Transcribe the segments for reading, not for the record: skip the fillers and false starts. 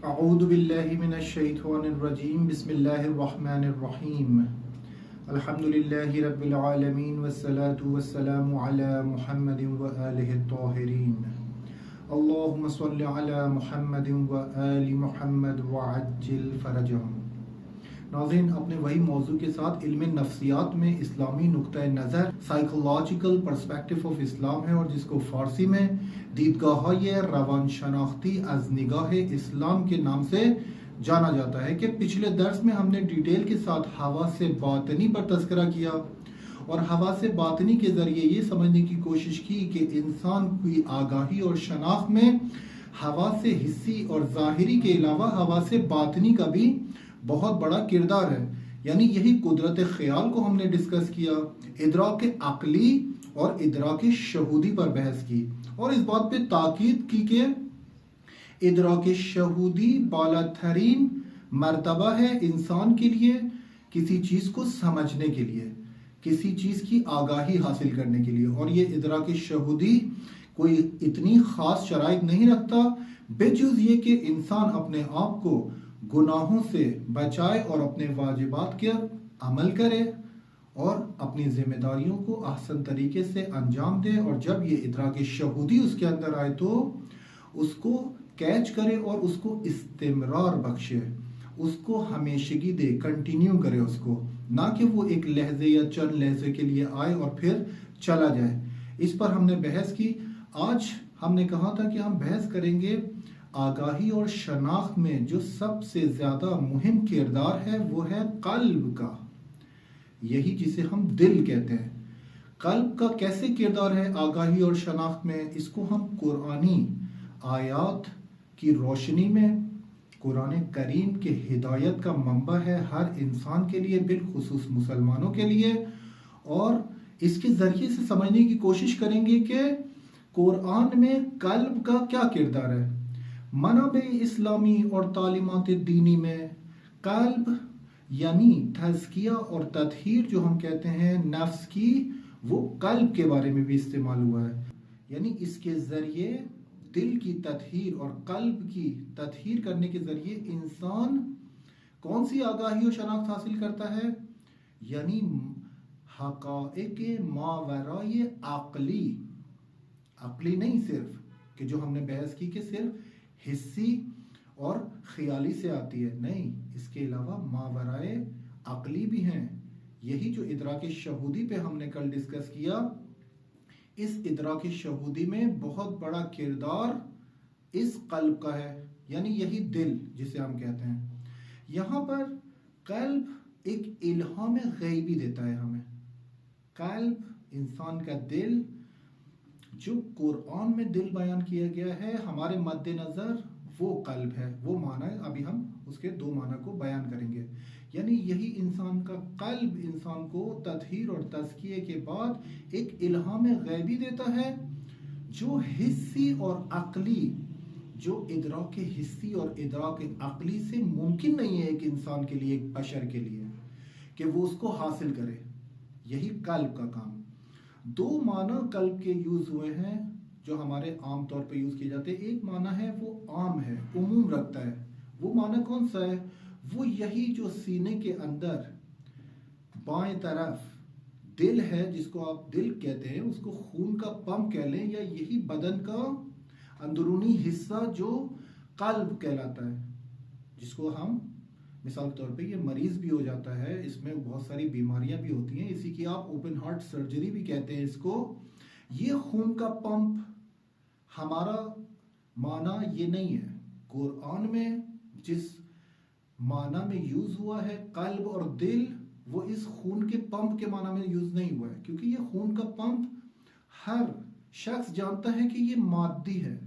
اعوذ باللہ من الشیطان الرجیم بسم اللہ الرحمن الرحیم الحمدللہ رب العالمین والصلاة والسلام علی محمد وآلہ الطاہرین اللہم صل علی محمد وآل محمد وعجل فرجہم۔ ناظرین، اپنے وہی موضوع کے ساتھ علم نفسیات میں اسلامی نقطہ نظر سائیکولوجیکل پرسپیکٹیو آف اسلام ہے، اور جس کو فارسی میں دیدگاہ‌های روان شناختی از نگاہ اسلام کے نام سے جانا جاتا ہے کہ پچھلے درس میں ہم نے ڈیٹیل کے ساتھ حواس باطنی پر تذکرہ کیا، اور حواس باطنی کے ذریعے یہ سمجھنے کی کوشش کی کہ انسان کی آگاہی اور شناخت میں حواس حسی اور ظاہری کے علاوہ حواس باطنی کا بھی بہت بڑا کردار ہے۔ یعنی یہی قدرت خیال کو ہم نے ڈسکس کیا، ادراک عقلی اور ادراک شہودی پر بحث کی، اور اس بات پہ تاکید کی کہ ادراک شہودی بالا ترین مرتبہ ہے انسان کے لیے کسی چیز کو سمجھنے کے لیے، کسی چیز کی آگاہی حاصل کرنے کے لیے، اور یہ ادراک شہودی کوئی اتنی خاص شرائط نہیں رکھتا بجز یہ کہ انسان اپنے آپ کو گناہوں سے بچائے اور اپنے واجبات کے عمل کرے اور اپنی ذمہ داریوں کو احسن طریقے سے انجام دے، اور جب یہ ادراک شہودی اس کے اندر آئے تو اس کو کیچ کرے اور اس کو استمرار بخشے، اس کو ہمیشگی دے، کنٹینیو کرے اس کو، نہ کہ وہ ایک لحظے یا چند لحظے کے لیے آئے اور پھر چلا جائے۔ اس پر ہم نے بحث کی۔ آج ہم نے کہا تھا کہ ہم بحث کریں گے آگاہی اور شناخت میں جو سب سے زیادہ مہم کردار ہے وہ ہے قلب کا، یہی جسے ہم دل کہتے ہیں۔ قلب کا کیسے کردار ہے آگاہی اور شناخت میں، اس کو ہم قرآنی آیات کی روشنی میں، قرآن کریم کے ہدایت کا منبع ہے ہر انسان کے لیے، بالخصوص مسلمانوں کے لیے، اور اس کے ذریعے سے سمجھنے کی کوشش کریں گے کہ قرآن میں قلب کا کیا کردار ہے۔ منابع اسلامی اور تعلیمات دینی میں قلب یعنی تزکیہ اور تطہیر جو ہم کہتے ہیں نفس کی، وہ قلب کے بارے میں بھی استعمال ہوا ہے۔ یعنی اس کے ذریعے دل کی تطہیر اور قلب کی تطہیر کرنے کے ذریعے انسان کون سی آگاہی و شناخت حاصل کرتا ہے؟ یعنی حقائق ماورای عقلی نہیں صرف کہ جو ہم نے بحث کی کہ صرف حسی اور خیالی سے آتی ہے، نہیں، اس کے علاوہ ماورائے عقلی بھی ہیں۔ یہی جو ادراک شہودی پہ ہم نے کل ڈسکس کیا، اس ادراک شہودی میں بہت بڑا کردار اس قلب کا ہے، یعنی یہی دل جسے ہم کہتے ہیں۔ یہاں پر قلب ایک الہام غیبی دیتا ہے ہمیں۔ قلب، انسان کا دل، جو قرآن میں دل بیان کیا گیا ہے ہمارے مد نظر وہ قلب ہے، وہ معنی ابھی ہم اس کے دو معنی کو بیان کریں گے۔ یعنی یہی انسان کا قلب انسان کو تطہیر اور تزکیے کے بعد ایک الہام غیبی دیتا ہے جو حسی اور عقلی، جو ادراک حسی اور ادراک عقلی سے ممکن نہیں ہے ایک انسان کے لیے، ایک بشر کے لیے، کہ وہ اس کو حاصل کرے۔ یہی قلب کا کام۔ دو معنی قلب کے یوز ہوئے ہیں جو ہمارے عام طور پہ یوز کیے جاتے ہیں۔ ایک معنی ہے وہ عام ہے، عموم رکھتا ہے۔ وہ معنی کون سا ہے؟ وہ یہی جو سینے کے اندر بائیں طرف دل ہے، جس کو آپ دل کہتے ہیں، اس کو خون کا پمپ کہہ لیں، یا یہی بدن کا اندرونی حصہ جو قلب کہلاتا ہے، جس کو ہم مثال کے طور پہ یہ مریض بھی ہو جاتا ہے، اس میں بہت ساری بیماریاں بھی ہوتی ہیں، اسی کی آپ اوپن ہارٹ سرجری بھی کہتے ہیں اس کو۔ یہ خون کا پمپ ہمارا معنی یہ نہیں ہے۔ قرآن میں جس معنی میں یوز ہوا ہے قلب اور دل، وہ اس خون کے پمپ کے معنی میں یوز نہیں ہوا ہے، کیونکہ یہ خون کا پمپ ہر شخص جانتا ہے کہ یہ مادی ہے،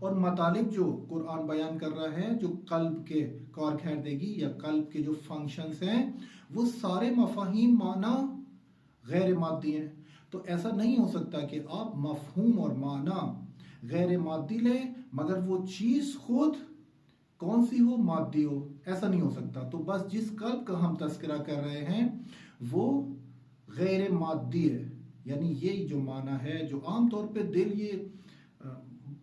اور مطالب جو قرآن بیان کر رہا ہے، جو قلب کے کارکردگی یا قلب کے جو فنکشنز ہیں، وہ سارے مفاہیم معنی غیر مادی ہیں۔ تو ایسا نہیں ہو سکتا کہ آپ مفہوم اور معنی غیر مادی لیں مگر وہ چیز خود کون سی ہو؟ مادی ہو۔ ایسا نہیں ہو سکتا۔ تو بس جس قلب کا ہم تذکرہ کر رہے ہیں وہ غیر مادی ہے، یعنی یہ جو معنی ہے جو عام طور پہ دل، یہ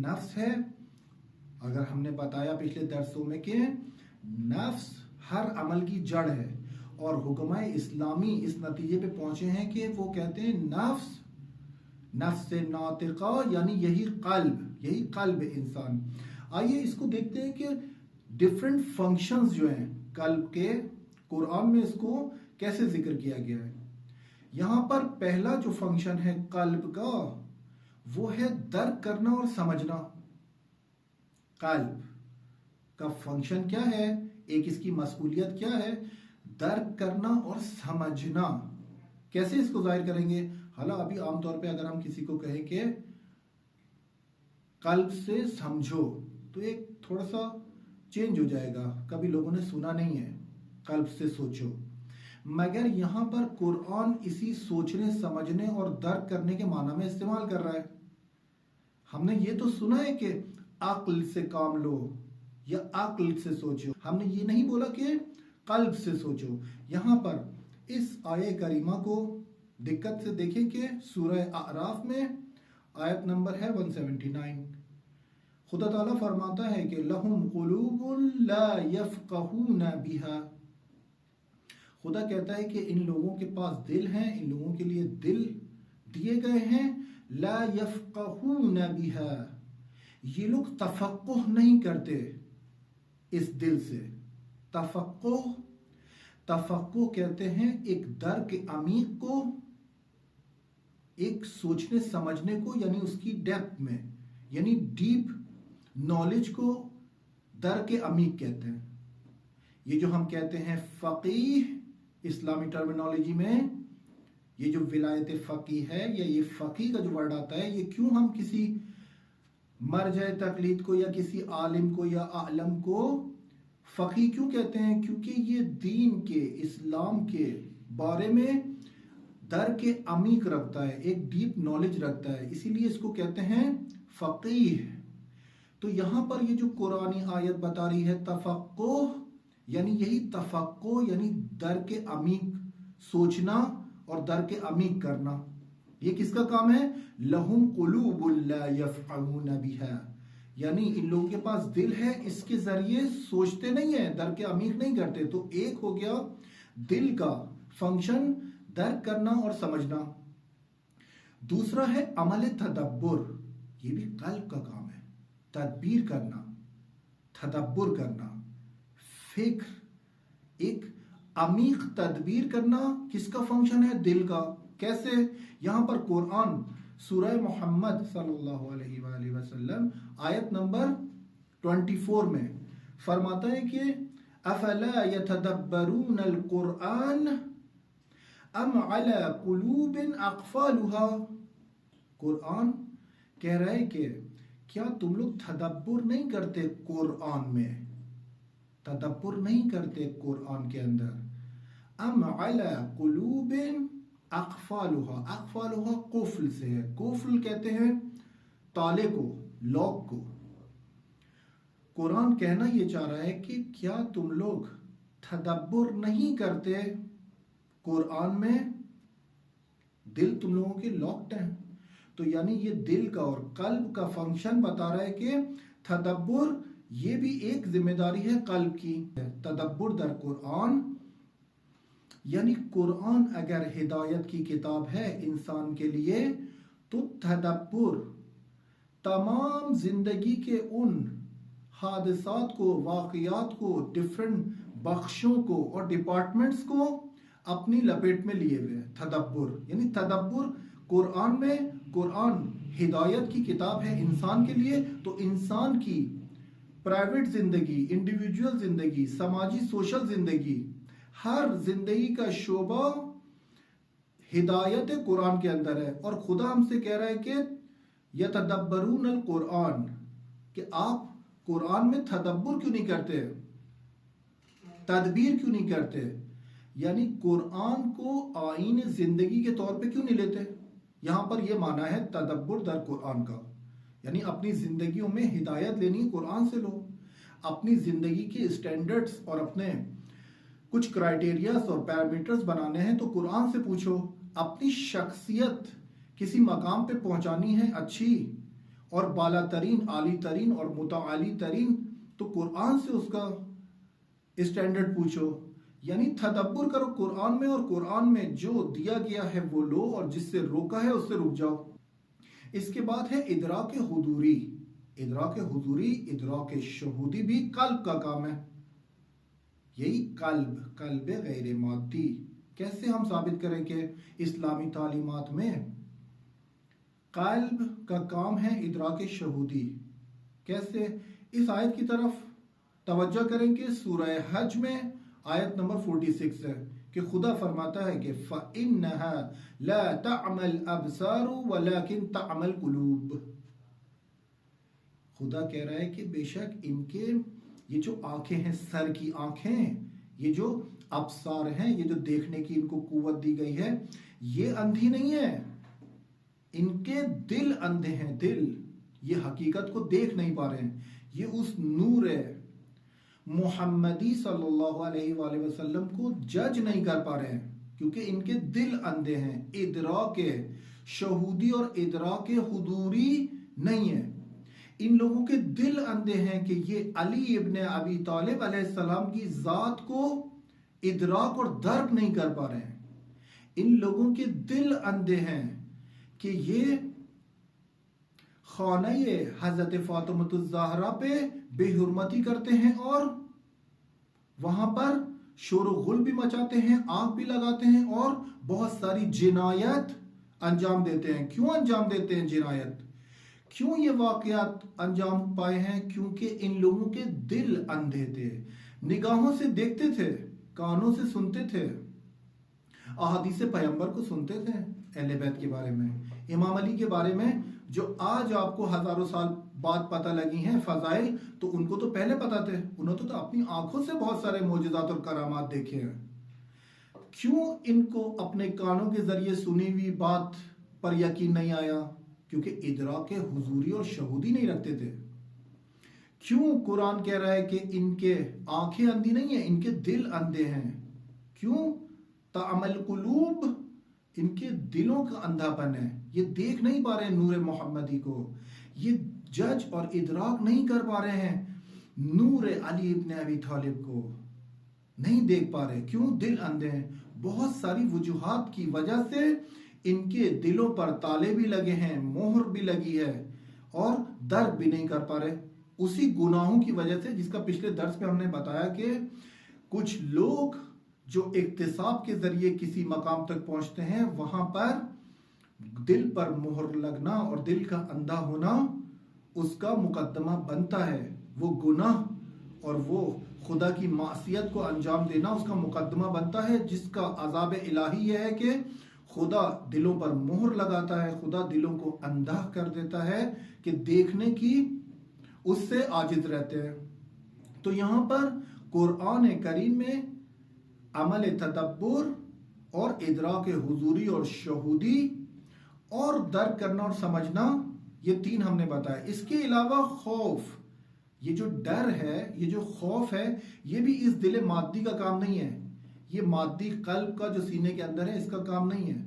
نفس ہے. اگر ہم نے بتایا پچھلے درسوں میں کہ نفس ہر عمل کی جڑ ہے، اور حکماء اسلامی اس نتیجے پہ پہنچے ہیں کہ وہ کہتے ہیں نفس ناطقہ یعنی یہی قلب انسان. آئیے اس کو دیکھتے ہیں کہ ڈیفرنٹ فنکشنز جو ہیں قلب کے، قرآن میں اس کو کیسے ذکر کیا گیا ہے. یہاں پر پہلا جو فنکشن ہے قلب کا وہ ہے درک کرنا اور سمجھنا. قلب کا فنکشن کیا ہے، ایک اس کی مسئولیت کیا ہے، درک کرنا اور سمجھنا. کیسے اس کو ظاہر کریں گے؟ حالانکہ ابھی عام طور پہ اگر ہم کسی کو کہیں کہ قلب سے سمجھو تو ایک تھوڑا سا چینج ہو جائے گا، کبھی لوگوں نے سنا نہیں ہے قلب سے سوچو. مگر یہاں پر قرآن اسی سوچنے سمجھنے اور درک کرنے کے معنی میں استعمال کر رہا ہے. ہم نے یہ تو سنا ہے کہ عقل سے کام لو یا عقل سے سوچو، ہم نے یہ نہیں بولا کہ قلب سے سوچو. یہاں پر اس آیہ کریمہ کو دقت سے دیکھیں کہ سورہ اعراف میں آیت نمبر ہے 179. خدا تعالیٰ فرماتا ہے کہ لَهُمْ قُلُوبٌ لَا يَفْقَهُونَ بِهَا. خدا کہتا ہے کہ ان لوگوں کے پاس دل ہیں، ان لوگوں کے لیے دل دیے گئے ہیں. لا يفقهون بها، یہ لوگ تفقہ نہیں کرتے اس دل سے. تفقہ کہتے ہیں ایک درک عمیق کو، ایک سوچنے سمجھنے کو، یعنی اس کی ڈیپتھ میں، یعنی ڈیپ نالج کو درک عمیق کہتے ہیں. یہ جو ہم کہتے ہیں فقیہ اسلامی ٹرمینالوجی میں، یہ جو ولایت فقیہ ہے یا یہ فقیہ کا جو ورڈ آتا ہے، یہ کیوں ہم کسی مرجع تقلید کو یا کسی عالم کو یا عالم کو فقیہ کیوں کہتے ہیں؟ کیونکہ یہ دین کے، اسلام کے بارے میں درک عمیق رکھتا ہے، ایک ڈیپ نالج رکھتا ہے، اسی لیے اس کو کہتے ہیں فقیہ. تو یہاں پر یہ جو قرآنی آیت بتا رہی ہے تفقہ، یعنی یہی تفقہ یعنی درک عمیق سوچنا اور درک عمیق کرنا. یہ کس کا کام ہے؟ لَهُمْ قُلُوبٌ لَا يَفْقَهُونَ بِهَا، یعنی ان لوگوں کے پاس دل ہے، اس کے ذریعے سوچتے نہیں ہیں، درک عمیق نہیں کرتے. تو ایک ہو گیا دل کا فنکشن درک کرنا اور سمجھنا. دوسرا ہے عمل تدبر، یہ بھی قلب کا کام ہے. تدبیر کرنا، تدبر کرنا، فکر، ایک عمیق تدبیر کرنا کس کا فنکشن ہے؟ دل کا. کیسے؟ یہاں پر قرآن سورہ محمد صلی اللہ علیہ وآلہ وسلم آیت نمبر 24 میں فرماتا ہے کہ افلا يتدبرون القرآن ام على قلوب اقفالها. قرآن کہہ رہا ہے کہ کیا تم لوگ تدبر نہیں کرتے قرآن میں، تدبر نہیں کرتے قرآن کے اندر. ام علی قلوب اقفالها، اقفالها قفل سے ہے، قفل کہتے ہیں تالے کو، لاک کو. قرآن کہنا یہ چاہ رہا ہے کہ کیا تم لوگ تدبر نہیں کرتے قرآن میں، دل تم لوگوں کے لاکڈ ہیں. تو یعنی یہ دل کا اور قلب کا فنکشن بتا رہا ہے کہ تدبر یہ بھی ایک ذمہ داری ہے قلب کی. تدبر در قرآن، یعنی قرآن اگر ہدایت کی کتاب ہے انسان کے لیے تو تدبر تمام زندگی کے ان حادثات کو، واقعات کو، ڈیفرنٹ بخشوں کو اور ڈپارٹمنٹس کو اپنی لپیٹ میں لیے ہوئے. تدبر یعنی تدبر قرآن میں، قرآن ہدایت کی کتاب ہے انسان کے لیے، تو انسان کی پرائیویٹ زندگی، انڈیویجول زندگی، سماجی سوشل زندگی، ہر زندگی کا شعبہ ہدایت قرآن کے اندر ہے. اور خدا ہم سے کہہ رہا ہے کہ یتدبرون القرآن، کہ آپ قرآن میں تدبر کیوں نہیں کرتے، تدبیر کیوں نہیں کرتے، یعنی قرآن کو آئین زندگی کے طور پہ کیوں نہیں لیتے. یہاں پر یہ معنی ہے تدبر در قرآن کا، یعنی اپنی زندگیوں میں ہدایت لینی قرآن سے لو، اپنی زندگی کے اسٹینڈرڈز اور اپنے کچھ کرائیٹیریاز اور پیرامیٹرز بنانے ہیں تو قرآن سے پوچھو. اپنی شخصیت کسی مقام پہ پہنچانی ہے اچھی، اور بالا ترین، عالی ترین اور متعالی ترین، تو قرآن سے اس کا اسٹینڈرڈ پوچھو، یعنی تدبر کرو قرآن میں، اور قرآن میں جو دیا گیا ہے وہ لو، اور جس سے روکا ہے اس سے رک جاؤ۔ اس کے بعد ہے ادراک حضوری۔ ادراک حضوری، ادراک شہودی بھی قلب کا کام ہے، یہی قلب غیر مادی۔ کیسے ہم ثابت کریں کہ اسلامی تعلیمات میں قلب کا کام ہے ادراک شہودی؟ کیسے؟ اس آیت کی طرف توجہ کریں کہ سورہ حج میں آیت نمبر 46 ہے کہ خدا فرماتا ہے کہ فَإِنَّهَا لَا تَعْمَى الْأَبْصَارُ وَلَكِنْ تَعْمَى الْقُلُوبُ۔ خدا کہہ رہا ہے کہ بے شک ان کے یہ جو آنکھیں ہیں، سر کی آنکھیں، یہ جو ابصار ہیں، یہ جو دیکھنے کی ان کو قوت دی گئی ہے، یہ اندھی نہیں ہے، ان کے دل اندھے ہیں۔ دل یہ حقیقت کو دیکھ نہیں پا رہے ہیں، یہ اس نور محمدی صلی اللہ علیہ وآلہ وسلم کو جج نہیں کر پا رہے ہیں، کیونکہ ان کے دل اندھے ہیں۔ ادراک شہودی اور ادراک حضوری نہیں ہے، ان لوگوں کے دل اندھے ہیں کہ یہ علی ابن ابی طالب علیہ السلام کی ذات کو ادراک اور درک نہیں کر پا رہے ہیں۔ ان لوگوں کے دل اندھے ہیں کہ یہ خانہ حضرت فاطمہ الزہرا پہ بے حرمتی کرتے ہیں، اور وہاں پر شور و غل بھی مچاتے ہیں، آگ بھی لگاتے ہیں، اور بہت ساری جنایت انجام دیتے ہیں۔ کیوں انجام دیتے ہیں جنایت؟ کیوں یہ واقعات انجام پائے ہیں؟ کیونکہ ان لوگوں کے دل اندھے تھے، نگاہوں سے دیکھتے تھے، کانوں سے سنتے تھے، احادیث پیغمبر کو سنتے تھے، اہل بیت کے بارے میں، امام علی کے بارے میں، جو آج آپ کو ہزاروں سال بعد پتہ لگی ہیں فضائل، تو ان کو تو پہلے پتہ تھے، انہوں نے تو اپنی آنکھوں سے بہت سارے معجزات اور کرامات دیکھے ہیں۔ کیوں ان کو اپنے کانوں کے ذریعے سنی ہوئی بات پر یقین نہیں آیا؟ کیونکہ ادراک حضوری اور شہودی نہیں رکھتے تھے۔ کیوں قرآن کہہ رہا ہے کہ ان کے آنکھیں اندھی نہیں ہیں، ان کے دل اندھے ہیں؟ کیوں؟ تعمل قلوب، ان کے دلوں کا اندھا پن ہے، یہ دیکھ نہیں پا رہے ہیں نور محمدی کو، یہ جج اور ادراک نہیں کر پا رہے ہیں نور علی ابن ابی طالب کو، نہیں دیکھ پا رہے۔ کیوں؟ دل اندھے ہیں۔ بہت ساری وجوہات کی وجہ سے ان کے دلوں پر تالے بھی لگے ہیں، مہر بھی لگی ہے، اور درک بھی نہیں کر پا رہے، اسی گناہوں کی وجہ سے، جس کا پچھلے درس میں ہم نے بتایا کہ کچھ لوگ جو اکتساب کے ذریعے کسی مقام تک پہنچتے ہیں، وہاں پر دل پر مہر لگنا اور دل کا اندھا ہونا اس کا مقدمہ بنتا ہے، وہ گناہ اور وہ خدا کی معصیت کو انجام دینا اس کا مقدمہ بنتا ہے، جس کا عذاب الہی یہ ہے کہ خدا دلوں پر مہر لگاتا ہے، خدا دلوں کو اندھا کر دیتا ہے کہ دیکھنے کی اس سے عاجز رہتے ہیں۔ تو یہاں پر قرآن کریم میں عمل تدبر اور ادراک حضوری اور شہودی اور درک کرنا اور سمجھنا، یہ تین ہم نے بتایا۔ اس کے علاوہ خوف، یہ جو ڈر ہے، یہ جو خوف ہے، یہ بھی اس دل مادی کا کام نہیں ہے، یہ مادی قلب کا جو سینے کے اندر ہے اس کا کام نہیں ہے۔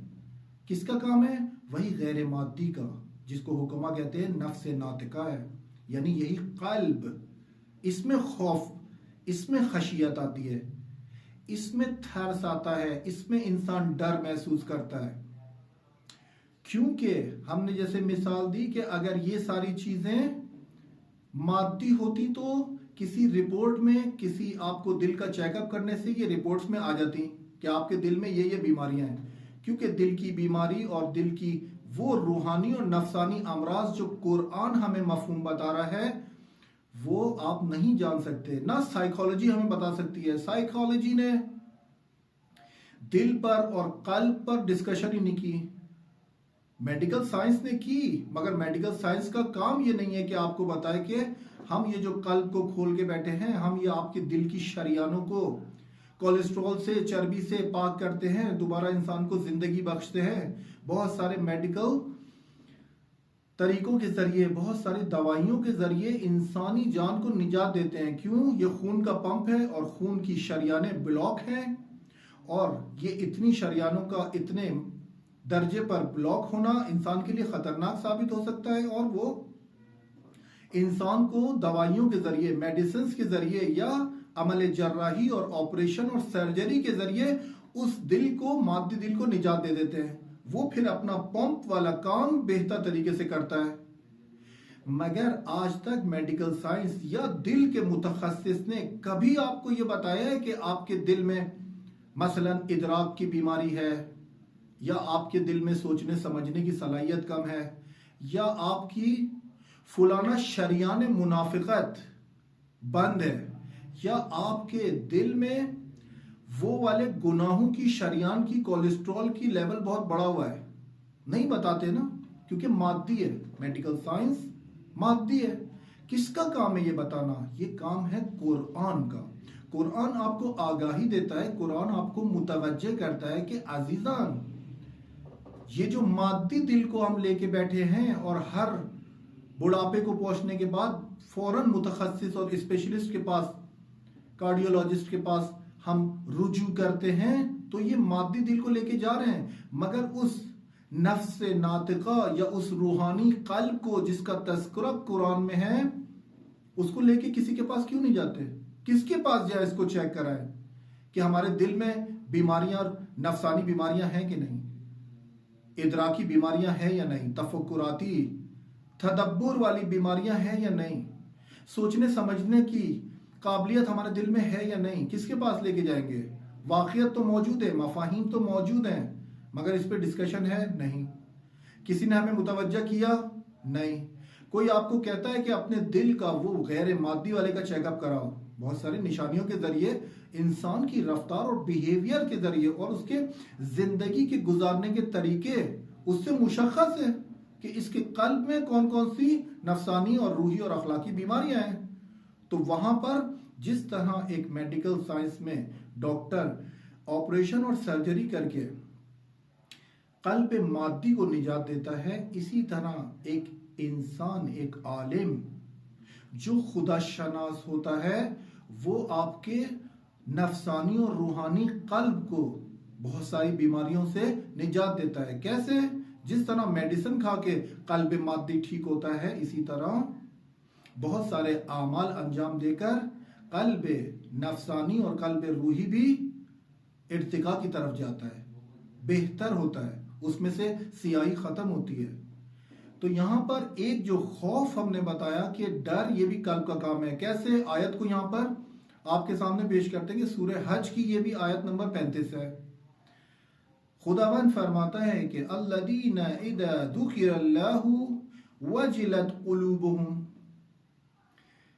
کس کا کام ہے؟ وہی غیر مادی کا، جس کو حکمہ کہتے ہیں، نفس ناطقہ ہے، یعنی یہی قلب۔ اس میں خوف، اس میں خشیت آتی ہے، اس میں تھرس آتا ہے، اس میں انسان ڈر محسوس کرتا ہے۔ کیونکہ ہم نے جیسے مثال دی کہ اگر یہ ساری چیزیں مادی ہوتی تو کسی رپورٹ میں، کسی آپ کو دل کا چیک اپ کرنے سے یہ رپورٹس میں آ جاتی کہ آپ کے دل میں یہ بیماریاں ہیں، کیونکہ دل کی بیماری اور دل کی وہ روحانی اور نفسانی امراض جو قرآن ہمیں مفہوم بتا رہا ہے، وہ آپ نہیں جان سکتے، نہ سائیکالوجی ہمیں بتا سکتی ہے۔ سائیکالوجی نے دل پر اور قلب پر ڈسکشن ہی نہیں کی، میڈیکل سائنس نے کی، مگر میڈیکل سائنس کا کام یہ نہیں ہے کہ آپ کو بتائے کہ ہم یہ جو قلب کو کھول کے بیٹھے ہیں، ہم یہ آپ کے دل کی شریانوں کو کولیسٹرول سے، چربی سے پاک کرتے ہیں، دوبارہ انسان کو زندگی بخشتے ہیں۔ بہت سارے میڈیکل طریقوں کے ذریعے، بہت ساری دوائیوں کے ذریعے انسانی جان کو نجات دیتے ہیں۔ کیوں؟ یہ خون کا پمپ ہے اور خون کی شریانیں بلاک ہیں، اور یہ اتنی شریانوں کا اتنے درجے پر بلاک ہونا انسان کے لیے خطرناک ثابت ہو سکتا ہے، اور وہ انسان کو دوائیوں کے ذریعے، میڈیسنز کے ذریعے یا عمل جراحی اور آپریشن اور سرجری کے ذریعے اس دل کو، مادی دل کو نجات دے دیتے ہیں، وہ پھر اپنا پمپ والا کام بہتر طریقے سے کرتا ہے۔ مگر آج تک میڈیکل سائنس یا دل کے متخصص نے کبھی آپ کو یہ بتایا ہے کہ آپ کے دل میں مثلا ادراک کی بیماری ہے، یا آپ کے دل میں سوچنے سمجھنے کی صلاحیت کم ہے، یا آپ کی فلانا شریان منافقت بند ہے، یا آپ کے دل میں وہ والے گناہوں کی شریان کی کولیسٹرول کی لیول بہت بڑا ہوا ہے؟ نہیں بتاتے نا، کیونکہ مادی ہے، میڈیکل سائنس مادی ہے۔ کس کا کام ہے یہ بتانا؟ یہ کام ہے قرآن کا۔ قرآن آپ کو آگاہی دیتا ہے، قرآن آپ کو متوجہ کرتا ہے کہ عزیزان، یہ جو مادی دل کو ہم لے کے بیٹھے ہیں اور ہر بڑھاپے کو پہنچنے کے بعد فوراً متخصص اور اسپیشلسٹ کے پاس، کارڈیولوجسٹ کے پاس ہم رجوع کرتے ہیں، تو یہ مادی دل کو لے کے جا رہے ہیں، مگر اس نفس ناطقہ یا اس روحانی قلب کو جس کا تذکرہ قرآن میں ہے، اس کو لے کے کسی کے پاس کیوں نہیں جاتے؟ کس کے پاس جائے اس کو چیک کرائے کہ ہمارے دل میں بیماریاں اور نفسانی بیماریاں ہیں کہ نہیں، ادراکی بیماریاں ہیں یا نہیں، تفکراتی تدبر والی بیماریاں ہیں یا نہیں، سوچنے سمجھنے کی قابلیت ہمارے دل میں ہے یا نہیں، کس کے پاس لے کے جائیں گے؟ واقعیت تو موجود ہے، مفاہیم تو موجود ہیں، مگر اس پہ ڈسکشن ہے نہیں، کسی نے ہمیں متوجہ کیا نہیں۔ کوئی آپ کو کہتا ہے کہ اپنے دل کا وہ غیر مادی والے کا چیک اپ کراؤ، بہت ساری نشانیوں کے ذریعے انسان کی رفتار اور بیہیویئر کے ذریعے اور اس کے زندگی کے گزارنے کے طریقے اس سے مشخص ہے کہ اس کے قلب میں کون کون سی نفسانی اور روحی اور اخلاقی بیماریاں ہیں۔ تو وہاں پر جس طرح ایک میڈیکل سائنس میں ڈاکٹر آپریشن اور سرجری کر کے قلب مادی کو نجات دیتا ہے، اسی طرح ایک انسان، ایک عالم جو خدا شناس ہوتا ہے، وہ آپ کے نفسانی اور روحانی قلب کو بہت ساری بیماریوں سے نجات دیتا ہے۔ کیسے؟ جس طرح میڈیسن کھا کے قلب مادی ٹھیک ہوتا ہے، اسی طرح بہت سارے اعمال انجام دے کر قلب نفسانی اور قلب روحی بھی ارتقاء کی طرف جاتا ہے، بہتر ہوتا ہے، اس میں سے سیاہی ختم ہوتی ہے۔ تو یہاں پر ایک جو خوف ہم نے بتایا کہ ڈر، یہ بھی قلب کا کام ہے۔ کیسے؟ آیت کو یہاں پر آپ کے سامنے پیش کرتے ہیں کہ سورہ حج کی یہ بھی آیت نمبر 35 ہے۔ خداوند فرماتا ہے کہ الذین اذا ذکر اللہ وجلت قلوبہم،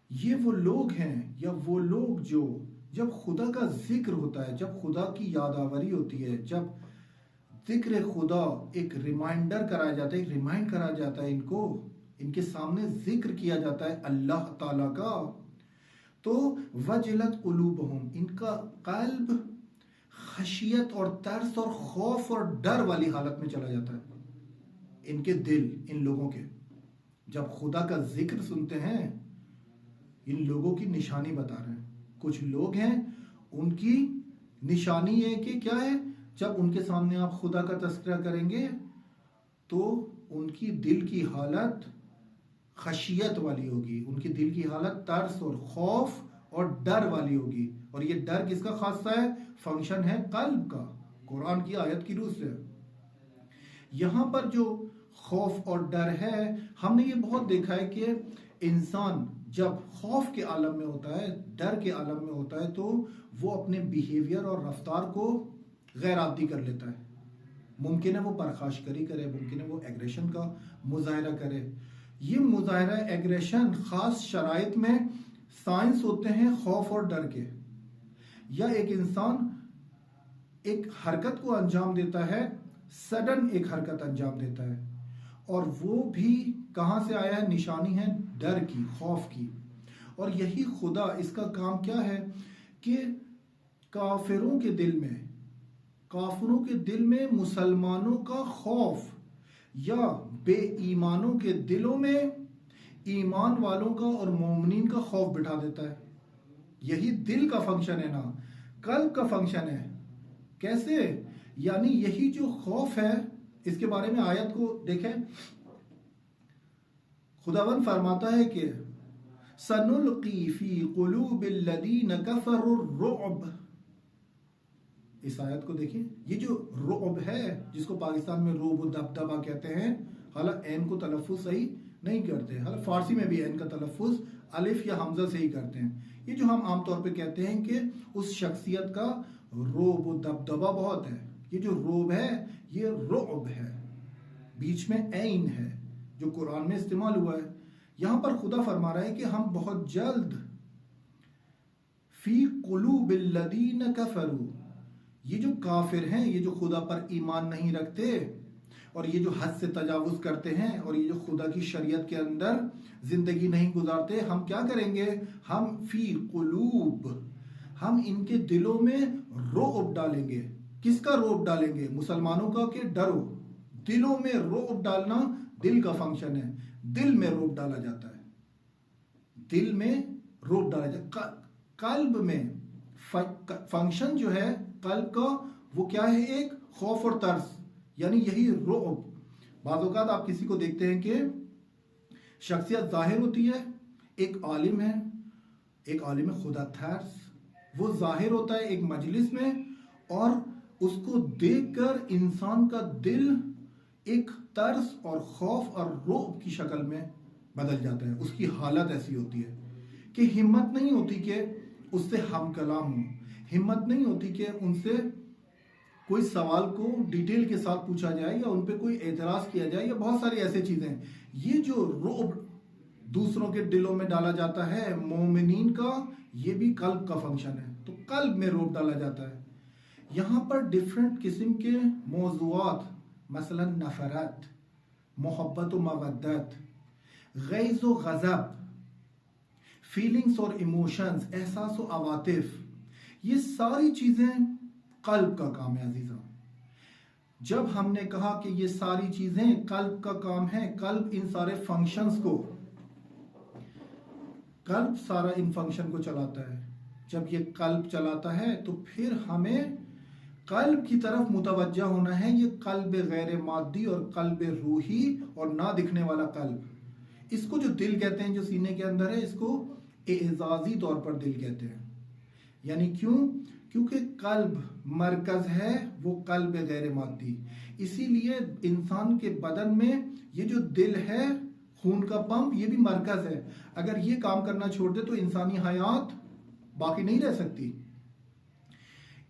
یہ وہ لوگ ہیں یا وہ لوگ جو جب خدا کا ذکر ہوتا ہے، جب خدا کی یاد آوری ہوتی ہے، جب ذکر خدا ایک ریمائنڈر کرایا جاتا ہے، ایک ریمائنڈ کرایا جاتا ہے، ان کو ان کے سامنے ذکر کیا جاتا ہے اللہ تعالیٰ کا، تو وجلت قلوبہم، ان کا قلب خشیت اور ترس اور خوف اور ڈر والی حالت میں چلا جاتا ہے۔ ان کے دل، ان لوگوں کے جب خدا کا ذکر سنتے ہیں، ان لوگوں کی نشانی بتا رہے ہیں۔ کچھ لوگ ہیں ان کی نشانی ہے کہ کیا ہے، جب ان کے سامنے آپ خدا کا تذکرہ کریں گے تو ان کی دل کی حالت خشیت والی ہوگی، ان کی دل کی حالت ترس اور خوف اور ڈر والی ہوگی۔ اور یہ ڈر کس کا خاصہ ہے؟ فنکشن ہے قلب کا، قرآن کی آیت کی روح سے۔ یہاں پر جو خوف اور ڈر ہے، ہم نے یہ بہت دیکھا ہے کہ انسان جب خوف کے عالم میں ہوتا ہے، ڈر کے عالم میں ہوتا ہے، تو وہ اپنے بیہیویئر اور رفتار کو غیر عادی کر لیتا ہے۔ ممکن ہے وہ پرخاشگری کرے، ممکن ہے وہ ایگریشن کا مظاہرہ کرے۔ یہ مظاہرہ ایگریشن خاص شرائط میں سائنس ہوتے ہیں خوف اور ڈر کے، یا ایک انسان ایک حرکت کو انجام دیتا ہے، سڈن ایک حرکت انجام دیتا ہے، اور وہ بھی کہاں سے آیا ہے؟ نشانی ہے ڈر کی، خوف کی۔ اور یہی خدا، اس کا کام کیا ہے کہ کافروں کے دل میں مسلمانوں کا خوف، یا بے ایمانوں کے دلوں میں ایمان والوں کا اور مومنین کا خوف بٹھا دیتا ہے۔ یہی دل کا فنکشن ہے نا، قلب کا فنکشن ہے۔ کیسے؟ یعنی یہی جو خوف ہے، اس کے بارے میں آیت کو دیکھیں، خداوند فرماتا ہے کہ سنلقی فی قلوب الذین کفروا الرعب. اس آیت کو دیکھیں، یہ جو رعب ہے جس کو پاکستان میں روب و دبدبا کہتے ہیں، حالانکہ عین کو تلفظ صحیح نہیں کرتے، حالانکہ فارسی میں بھی عین کا تلفظ الف یا حمزہ سے ہی کرتے ہیں. یہ جو ہم عام طور پہ کہتے ہیں کہ اس شخصیت کا روب و دبدبا بہت ہے، یہ جو روب ہے یہ رعب ہے، بیچ میں عین ہے جو قرآن میں استعمال ہوا ہے. یہاں پر خدا فرما رہا ہے کہ ہم بہت جلد فی قلوب الذین کفروا، یہ جو کافر ہیں، یہ جو خدا پر ایمان نہیں رکھتے اور یہ جو حد سے تجاوز کرتے ہیں اور یہ جو خدا کی شریعت کے اندر زندگی نہیں گزارتے، ہم کیا کریں گے؟ ہم فی قلوب، ہم ان کے دلوں میں رعب ڈالیں گے. کس کا رعب ڈالیں گے؟ مسلمانوں کا کہ ڈرو. دلوں میں رعب ڈالنا دل کا فنکشن ہے، دل میں رعب ڈالا جاتا ہے، دل میں رعب ڈالا جاتا ہے. قلب میں فنکشن جو ہے قلب کا وہ کیا ہے؟ ایک خوف اور ترس، یعنی یہی رعب. بعض اوقات آپ کسی کو دیکھتے ہیں کہ شخصیت ظاہر ہوتی ہے، ایک عالم ہے، ایک عالم خدا ترس، وہ ظاہر ہوتا ہے ایک مجلس میں اور اس کو دیکھ کر انسان کا دل ایک ترس اور خوف اور رعب کی شکل میں بدل جاتا ہے. اس کی حالت ایسی ہوتی ہے کہ ہمت نہیں ہوتی کہ اس سے ہم کلام ہوں، ہمت نہیں ہوتی کہ ان سے کوئی سوال کو ڈیٹیل کے ساتھ پوچھا جائے یا ان پہ کوئی اعتراض کیا جائے یا بہت ساری ایسے چیزیں ہیں. یہ جو رعب دوسروں کے دلوں میں ڈالا جاتا ہے مومنین کا، یہ بھی قلب کا فنکشن ہے. تو قلب میں رعب ڈالا جاتا ہے. یہاں پر ڈیفرنٹ قسم کے موضوعات، مثلا نفرت، محبت و مودت، غیظ و غضب، فیلنگز اور ایموشنز، احساس و عواطف، یہ ساری چیزیں قلب کا کام ہے عزیزاں. جب ہم نے کہا کہ یہ ساری چیزیں قلب کا کام ہے، قلب ان سارے فنکشنز کو، قلب سارا ان فنکشن کو چلاتا ہے. جب یہ قلب چلاتا ہے تو پھر ہمیں قلب کی طرف متوجہ ہونا ہے. یہ قلب غیر مادی اور قلب روحی اور نہ دکھنے والا قلب، اس کو جو دل کہتے ہیں جو سینے کے اندر ہے، اس کو اعزازی طور پر دل کہتے ہیں. یعنی کیونکہ قلب مرکز ہے، وہ قلب غیر مادی. اسی لیے انسان کے بدن میں یہ جو دل ہے، خون کا پمپ، یہ بھی مرکز ہے. اگر یہ کام کرنا چھوڑ دے تو انسانی حیات باقی نہیں رہ سکتی.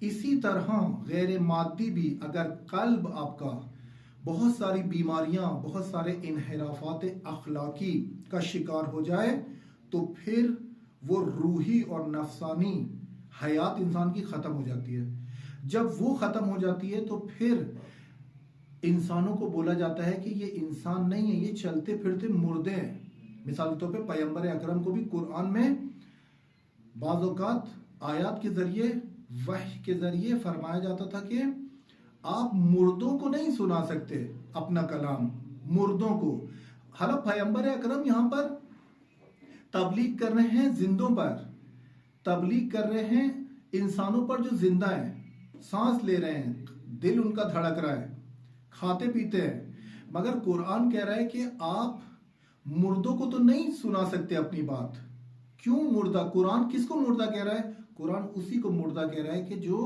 اسی طرح غیر مادی بھی، اگر قلب آپ کا بہت ساری بیماریاں، بہت سارے انحرافات اخلاقی کا شکار ہو جائے تو پھر وہ روحی اور نفسانی حیات انسان کی ختم ہو جاتی ہے. جب وہ ختم ہو جاتی ہے تو پھر انسانوں کو بولا جاتا ہے کہ یہ انسان نہیں ہے، یہ چلتے پھرتے مردے ہیں. مثال کے طور پہ پیغمبر اکرم کو بھی قرآن میں بعض اوقات آیات کے ذریعے، وحی کے ذریعے فرمایا جاتا تھا کہ آپ مردوں کو نہیں سنا سکتے اپنا کلام، مردوں کو. حالانکہ پیغمبر اکرم یہاں پر تبلیغ کر رہے ہیں زندوں پر، تبلیغ کر رہے ہیں انسانوں پر جو زندہ ہیں، سانس لے رہے ہیں، دل ان کا دھڑک رہا ہے، کھاتے پیتے ہیں. مگر قرآن کہہ رہا ہے کہ آپ مردوں کو تو نہیں سنا سکتے اپنی بات. کیوں مردہ؟ قرآن کس کو مردہ کہہ رہا ہے؟ قرآن اسی کو مردہ کہہ رہا ہے کہ جو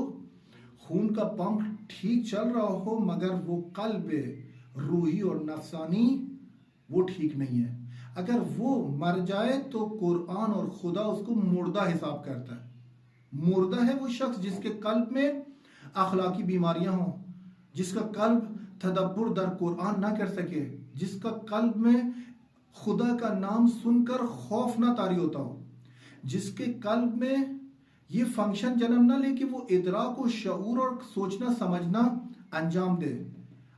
خون کا پمپ ٹھیک چل رہا ہو مگر وہ قلب روحی اور نفسانی وہ ٹھیک نہیں ہے. اگر وہ مر جائے تو قرآن اور خدا اس کو مردہ حساب کرتا ہے. مردہ ہے وہ شخص جس کے قلب میں اخلاقی بیماریاں ہوں، جس کا قلب تدبر در قرآن نہ کر سکے، جس کا قلب میں خدا کا نام سن کر خوف نہ طاری ہوتا ہو، جس کے قلب میں یہ فنکشن جنم نہ لے کہ وہ ادراک و شعور اور سوچنا سمجھنا انجام دے،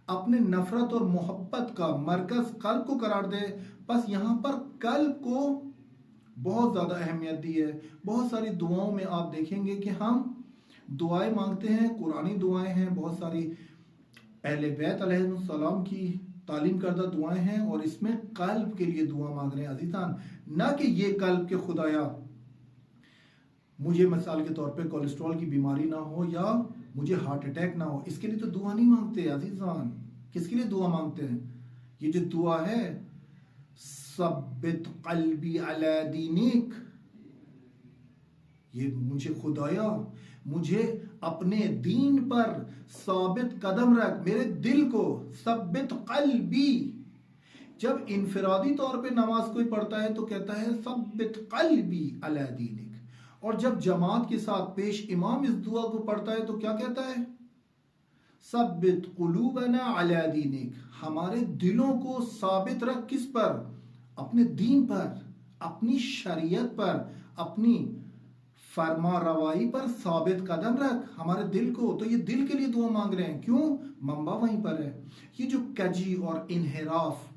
اپنے نفرت اور محبت کا مرکز قلب کو قرار دے. بس یہاں پر قلب کو بہت زیادہ اہمیت دی ہے. بہت ساری دعاؤں میں آپ دیکھیں گے کہ ہم دعائیں مانگتے ہیں، قرآنی دعائیں ہیں، بہت ساری اہل بیت علیہ السلام کی تعلیم کردہ دعائیں ہیں، اور اس میں قلب کے لیے دعا مانگ رہے ہیں عزیزان. نہ کہ یہ قلب کے خدایا مجھے مثال کے طور پہ کولیسٹرول کی بیماری نہ ہو یا مجھے ہارٹ اٹیک نہ ہو، اس کے لیے تو دعا نہیں مانگتے عزیزان. کس کے لیے دعا مانگتے ہیں؟ یہ جو دعا ہے ثبت قلبی علی دینک، یہ مجھے خدایا مجھے اپنے دین پر ثابت قدم رکھ، میرے دل کو ثبت قلبی۔ جب انفرادی طور پہ نماز کوئی پڑھتا ہے تو کہتا ہے ثبت قلبی علی دینک، اور جب جماعت کے ساتھ پیش امام اس دعا کو پڑھتا ہے تو کیا کہتا ہے؟ ثبت قلوبنا علی دینک، ہمارے دلوں کو ثابت رکھ، کس پر؟ اپنے دین پر، اپنی شریعت پر، اپنی فرما روائی پر ثابت قدم رکھ ہمارے دل کو۔ تو یہ دل کے لیے دعا مانگ رہے ہیں، کیوں؟ منبع وہیں پر ہے۔ یہ جو کجی اور انحراف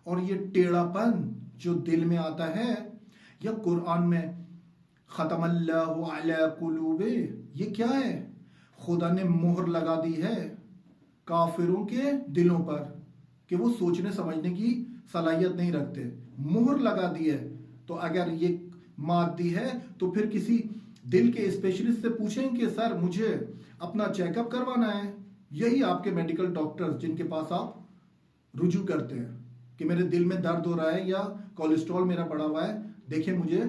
اور یہ ٹیڑھا پن جو دل میں آتا ہے، یا قرآن میں ختم اللہ علی قلوب، یہ کیا ہے؟ خدا نے مہر لگا دی ہے کافروں کے دلوں پر کہ وہ سوچنے سمجھنے کی صلاحیت نہیں رکھتے، مہر لگا دی ہے۔ تو اگر یہ مادی ہے تو پھر کسی دل کے اسپیشلسٹ سے پوچھیں کہ سر مجھے اپنا چیک اپ کروانا ہے، یہی آپ کے میڈیکل ڈاکٹر جن کے پاس آپ رجوع کرتے ہیں کہ میرے دل میں درد ہو رہا ہے یا کولیسٹرول میرا بڑھا ہوا ہے، دیکھیں مجھے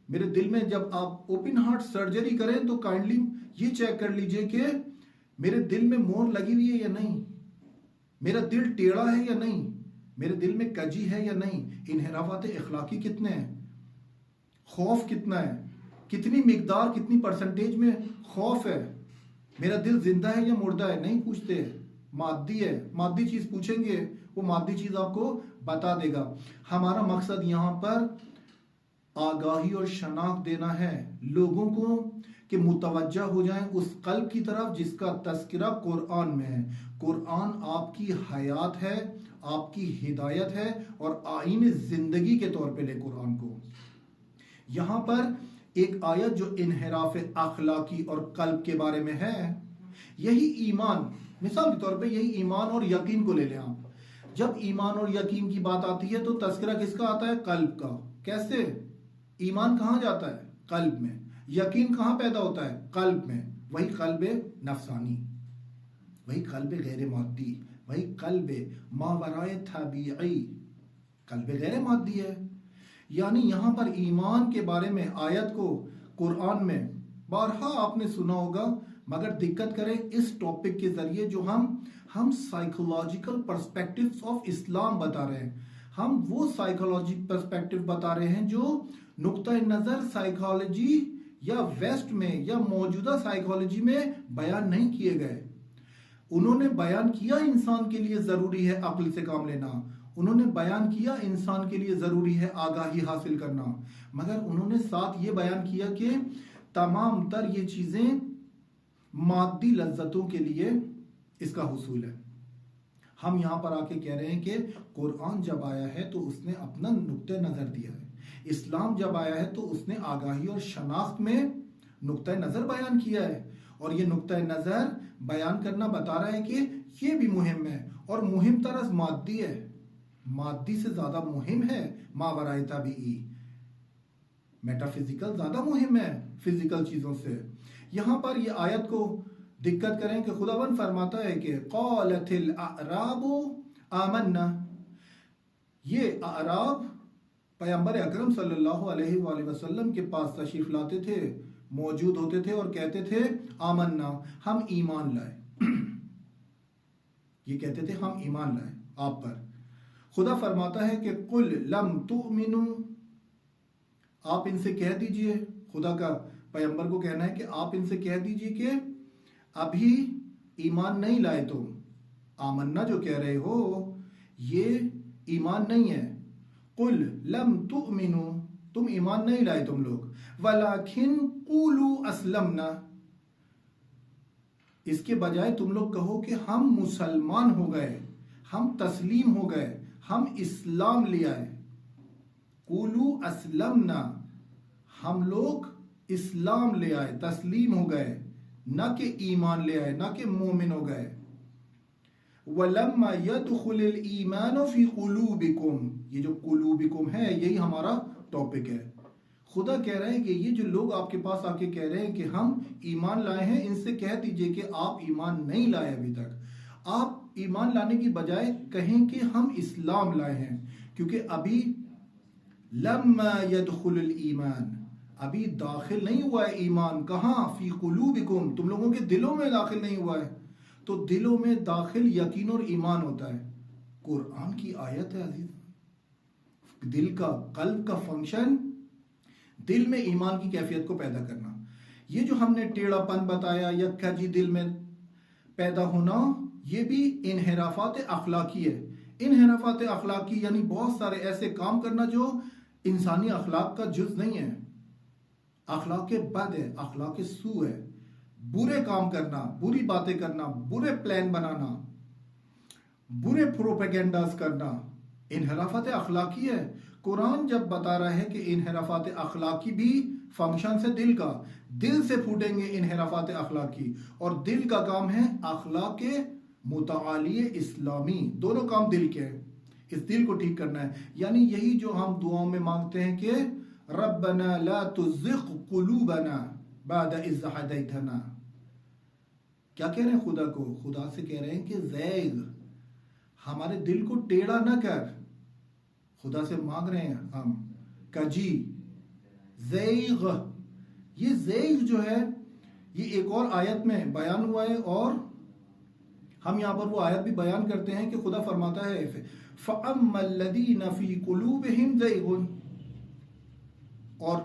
میرے دل میں، جب آپ اوپن ہارٹ سرجری کریں تو کائنڈلی یہ چیک کر لیجئے کہ میرے دل میں مہر لگی ہوئی ہے یا نہیں، میرا دل ٹیڑھا ہے یا نہیں، میرے دل میں کجی ہے یا نہیں، انحرافات اخلاقی کتنے ہیں، خوف کتنا ہے، کتنی مقدار کتنی پرسنٹیج میں خوف ہے، میرا دل زندہ ہے یا مردہ ہے، نہیں پوچھتے، مادی ہے، مادی چیز پوچھیں گے وہ مادی چیز آپ کو بتا دے گا۔ ہمارا مقصد یہاں پر آگاہی اور شناخت دینا ہے لوگوں کو کہ متوجہ ہو جائیں اس قلب کی طرف جس کا تذکرہ قرآن میں ہے۔ قرآن آپ کی حیات ہے، آپ کی ہدایت ہے، اور آئین زندگی کے طور پہ لے قرآن کو۔ یہاں پر ایک آیت جو انحراف اخلاقی اور قلب کے بارے میں ہے، یہی ایمان، مثال کے طور پہ یہی ایمان اور یقین کو لے لیں آپ۔ جب ایمان اور یقین کی بات آتی ہے تو تذکرہ کس کا آتا ہے؟ قلب کا۔ کیسے؟ ایمان کہاں جاتا ہے؟ قلب میں۔ یقین کہاں پیدا ہوتا ہے؟ قلب میں۔ وہی قلب نفسانی، وہی قلب غیر مادی، وہی قلب ماورائے طبیعی، قلب غیر مادی ہے۔ یعنی یہاں پر ایمان کے بارے میں آیت کو قرآن میں بارہا آپ نے سنا ہوگا، مگر دقت کریں اس ٹاپک کے ذریعے جو ہم سائیکولوجیکل پرسپیکٹیوز آف اسلام بتا رہے ہیں، ہم وہ سائیکولوجیکل پرسپیکٹیو بتا رہے ہیں جو نقطہ نظر سائیکالوجی یا ویسٹ میں یا موجودہ سائیکالوجی میں بیان نہیں کیے گئے۔ انہوں نے بیان کیا انسان کے لیے ضروری ہے عقل سے کام لینا، انہوں نے بیان کیا انسان کے لیے ضروری ہے آگاہی حاصل کرنا، مگر انہوں نے ساتھ یہ بیان کیا کہ تمام تر یہ چیزیں مادی لذتوں کے لیے اس کا حصول ہے۔ ہم یہاں پر آ کے کہہ رہے ہیں کہ قرآن جب آیا ہے تو اس نے اپنا نقطہ نظر دیا ہے، اسلام جب آیا ہے تو اس نے آگاہی اور شناخت میں نقطہ نظر بیان کیا ہے، اور یہ نقطہ نظر بیان کرنا بتا رہا ہے کہ یہ بھی مہم ہے، اور مہم طرز مادی ہے، مادی سے زیادہ مہم ہے ماورائے طبیعی، میٹا فزیکل زیادہ مہم ہے فزیکل چیزوں سے۔ یہاں پر یہ آیت کو دقت کریں کہ خداوند فرماتا ہے کہ قالت الاعراب آمنا، یہ اعراب پیغمبر اکرم صلی اللہ علیہ وآلہ وسلم کے پاس تشریف لاتے تھے، موجود ہوتے تھے اور کہتے تھے آمنا، ہم ایمان لائے، یہ کہتے تھے ہم ایمان لائے آپ پر۔ خدا فرماتا ہے کہ قل لم تؤمنوا، آپ ان سے کہہ دیجئے، خدا کا پیغمبر کو کہنا ہے کہ آپ ان سے کہہ دیجئے کہ ابھی ایمان نہیں لائے تم، آمنا جو کہہ رہے ہو یہ ایمان نہیں ہے۔ قل لم تؤمنوا، تم ایمان نہیں لائے تم لوگ، ولکن قولوا اسلمنا، اس کے بجائے تم لوگ کہو کہ ہم مسلمان ہو گئے، ہم تسلیم ہو گئے، ہم اسلام لے آئے۔ قولوا اسلمنا، ہم لوگ اسلام لے آئے، تسلیم ہو گئے، نہ کہ ایمان لے آئے، نہ کہ مومن ہو گئے۔ وَلَمَّا يَدْخُلِ الْإِيمَانُ فِي قُلُوبِكُمْ، یہ جو قلوبکم ہے یہی ہمارا ٹاپک ہے۔ خدا کہہ رہے ہیں کہ یہ جو لوگ آپ کے پاس آ کے کہہ رہے ہیں کہ ہم ایمان لائے ہیں، ان سے کہہ دیجئے کہ آپ ایمان نہیں لائے ابھی تک، آپ ایمان لانے کی بجائے کہیں کہ ہم اسلام لائے ہیں، کیونکہ ابھی لما يدخل الایمان، ابھی داخل نہیں ہوا ہے ایمان، کہاں؟ فی قلوبکم، تم لوگوں کے دلوں میں داخل نہیں ہوا ہے. تو دلوں میں داخل یقین اور ایمان ہوتا ہے. قرآن کی آیت ہے عزیز. دل کا، قلب کا فنکشن دل میں ایمان کی کیفیت کو پیدا کرنا. یہ جو ہم نے ٹیڑھا پن بتایا یا کجی دل میں پیدا ہونا، یہ بھی انحرافات اخلاقی ہے. انحرافات اخلاقی یعنی بہت سارے ایسے کام کرنا جو انسانی اخلاق کا جز نہیں ہے، اخلاق بد ہے، اخلاق سو ہے. برے کام کرنا، بری باتیں کرنا، برے پلان بنانا، برے پروپیگنڈاز کرنا، انحرافات اخلاقی ہے. قرآن جب بتا رہا ہے کہ انحرافات اخلاقی بھی فنکشن سے دل کا، دل سے پھوٹیں گے انحرافات اخلاقی، اور دل کا کام ہے اخلاق متعالی اسلامی. دونوں کام دل کے ہیں. اس دل کو ٹھیک کرنا ہے. یعنی یہی جو ہم دعاؤں میں مانگتے ہیں کہ ربنا لا تزغ قلوبنا بعد اذ ہدیتنا. کیا کہہ رہے ہیں خدا کو؟ خدا سے کہہ رہے ہیں کہ زیغ، ہمارے دل کو ٹیڑھا نہ کر. خدا سے مانگ رہے ہیں ہم کجی زیغ. یہ زیغ جو ہے یہ ایک اور آیت میں بیان ہوا ہے، اور ہم یہاں پر وہ آیت بھی بیان کرتے ہیں کہ خدا فرماتا ہے فَأَمَّا الَّذِينَ فِي قُلُوبِهِمْ زَيْغٌ، اور